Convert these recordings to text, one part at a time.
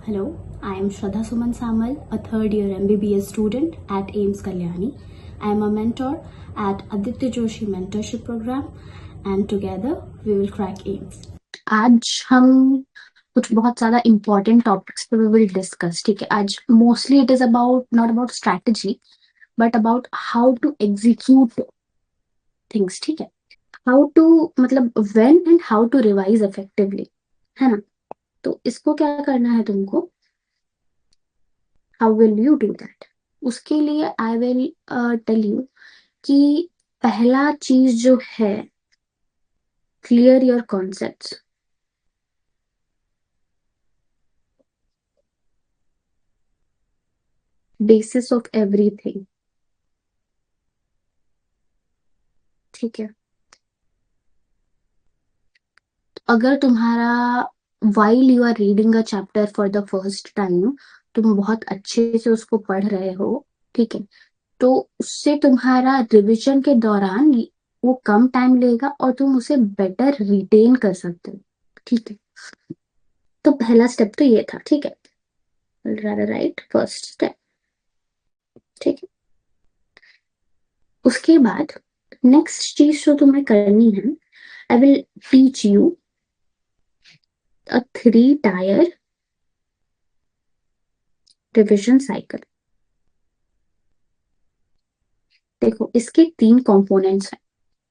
Hello, I am Shraddha Suman Samal, a third year MBBS student at AIMS Kalyani. I am a mentor at Aditya Joshi Mentorship Program and together we will crack AIMS. आज हम कुछ बहुत ज़्यादा important topics पे we will discuss, ठीक है? आज mostly it is about not about strategy but about how to execute things, ठीक है? How to मतलब when and how to revise effectively, है ना? तो इसको क्या करना है तुमको? How will you do that? उसके लिए I will tell you कि पहला चीज जो है clear your concepts. Basis of everything. ठीक है, अगर तुम्हारा while you are reading a chapter for the first time तुम बहुत अच्छे से उसको पढ़ रहे हो, ठीक है, तो उससे तुम्हारा रिविजन के दौरान वो कम टाइम लेगा और तुम उसे बेटर रिटेन कर सकते हो, ठीक है। तो पहला स्टेप तो ये था, ठीक है, राइट, फर्स्ट स्टेप, ठीक है। उसके बाद नेक्स्ट चीज जो तुम्हें करनी है, I will teach you a 3 tyre revision cycle. देखो इसके 3 कंपोनेंट्स हैं।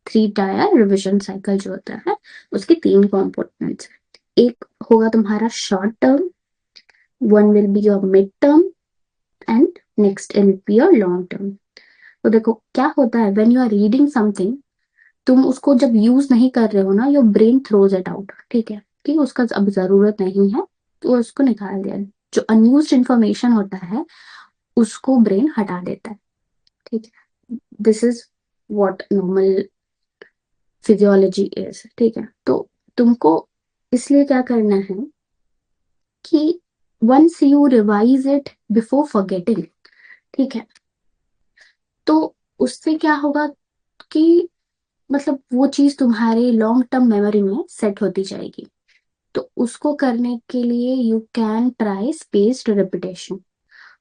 3 टायर रिविजन साइकिल जो होता है उसके 3 कंपोनेंट्स हैं। एक होगा तुम्हारा short term, one will be your mid term and next will be your long term. तो देखो क्या होता है, when you are reading something, तुम उसको जब यूज नहीं कर रहे हो ना, your brain throws it out, ठीक है, कि उसका अब जरूरत नहीं है तो उसको निकाल दिया। जो अनयूज्ड इंफॉर्मेशन होता है उसको ब्रेन हटा देता है, ठीक है। This is what normal physiology is, ठीक है। तो तुमको इसलिए क्या करना है कि once you revise it before forgetting, ठीक है, तो उससे क्या होगा कि मतलब वो चीज तुम्हारे लॉन्ग टर्म मेमोरी में सेट होती जाएगी। तो उसको करने के लिए you can try spaced repetition.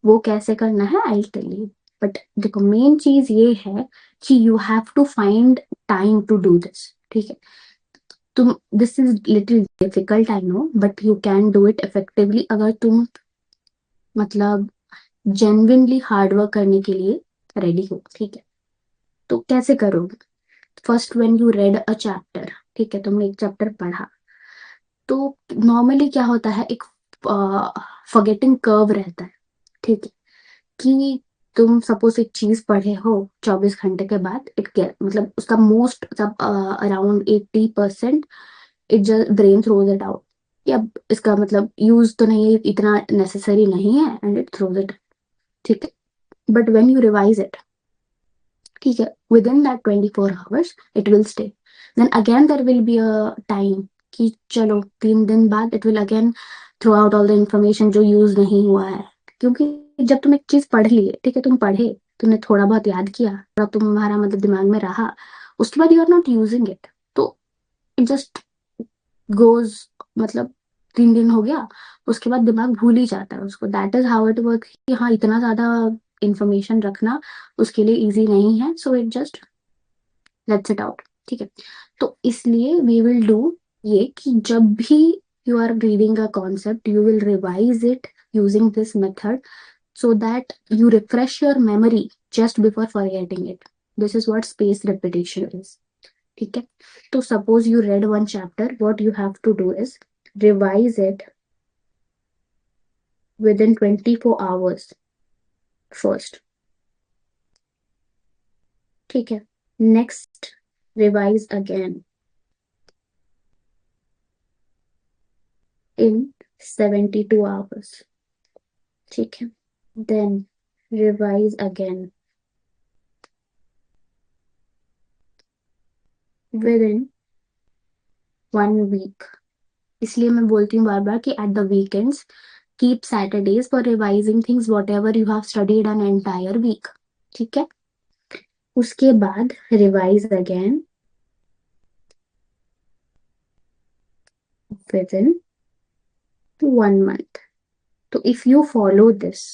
वो कैसे करना है आई टेल यू, बट देखो मेन चीज ये है कि you have to find time to do this, ठीक है। तुम this is little difficult I know, but you can do it effectively अगर तुम मतलब जेन्युइनली हार्डवर्क करने के लिए रेडी हो, ठीक है। तो कैसे करोगे? First when you read a chapter, ठीक है, तुमने एक चैप्टर पढ़ा, तो नॉर्मली क्या होता है, एक फॉरगेटिंग कर्व रहता है, ठीक है, कि तुम सपोज एक चीज पढ़े हो 24 घंटे के बाद, मतलब उसका मोस्ट सब around 80% it just brain throws it out, कि अब इसका मतलब यूज तो नहीं है, इतना नेसेसरी नहीं है एंड इट थ्रोज इट, ठीक है। But when you revise it, ठीक है, within that 24 hours it will stay. Then again there will be a time कि चलो 3 दिन बाद it will again throw out all the information जो use नहीं हुआ है। क्योंकि जब तुम एक चीज पढ़ लिए, ठीक है, तुम पढ़े, तुमने थोड़ा बहुत याद किया और तुम्हारा मतलब दिमाग में रहा, उसके बाद you are not using it, तो इट जस्ट गोज, मतलब 3 दिन हो गया, उसके बाद दिमाग भूल ही जाता है उसको। That is how it work, कि हाँ इतना ज्यादा इंफॉर्मेशन रखना उसके लिए इजी नहीं है, so it just let's it out, ठीक है। तो इसलिए वी विल डू ये कि जब भी you are reading a concept you will revise it using this method so that you refresh your memory just before forgetting it. This is what spaced repetition is. ठीक है, तो suppose you read one chapter, what you have to do is revise it within 24 hours first, ठीक है। Next, revise again in 72 hours, ठीक है। Then revise again within 1 week। इसलिए मैं बोलती हूँ बार बार कि at the weekends keep Saturdays for revising things whatever you have studied an entire week, ठीक है। उसके बाद revise again within 1 month, तो इफ यू फॉलो दिस,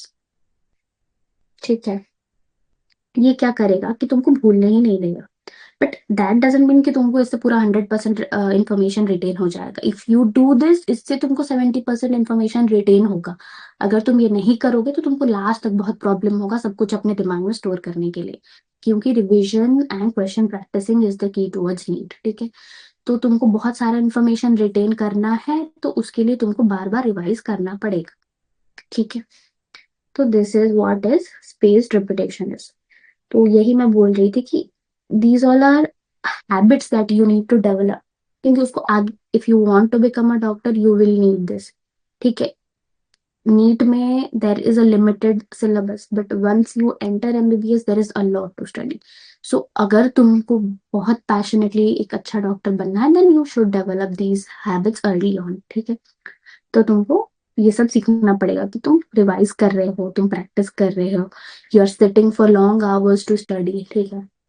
ठीक है, ये क्या करेगा कि तुमको भूलने ही नहीं देगा। बट दैट डजेंट मीन कि तुमको इससे पूरा 100% इंफॉर्मेशन रिटेन हो जाएगा। इफ यू डू दिस, इससे तुमको 70% इंफॉर्मेशन रिटेन होगा। अगर तुम ये नहीं करोगे तो तुमको लास्ट तक बहुत प्रॉब्लम होगा सब कुछ अपने दिमाग में स्टोर करने के लिए, क्योंकि revision and question practising is the key towards NEET, ठीक है। तो तुमको बहुत सारा इंफॉर्मेशन रिटेन करना है, तो उसके लिए तुमको बार बार रिवाइज करना पड़ेगा, ठीक है। तो this is what is spaced repetition is. तो यही मैं बोल रही थी कि these all are habits that you need to develop, क्योंकि उसको आगे if you want to become a doctor you will need this, ठीक है। नीट में there is a limited syllabus, but once you enter MBBS there is a lot to study. So अगर तुमको बहुत passionately एक अच्छा डॉक्टर बनना है, then you should develop these habits early on, ठीक है। तो तुमको ये सब सीखना पड़ेगा कि तुम रिवाइज कर रहे हो, तुम प्रैक्टिस कर रहे हो, you are sitting for long hours to study, ठीक है।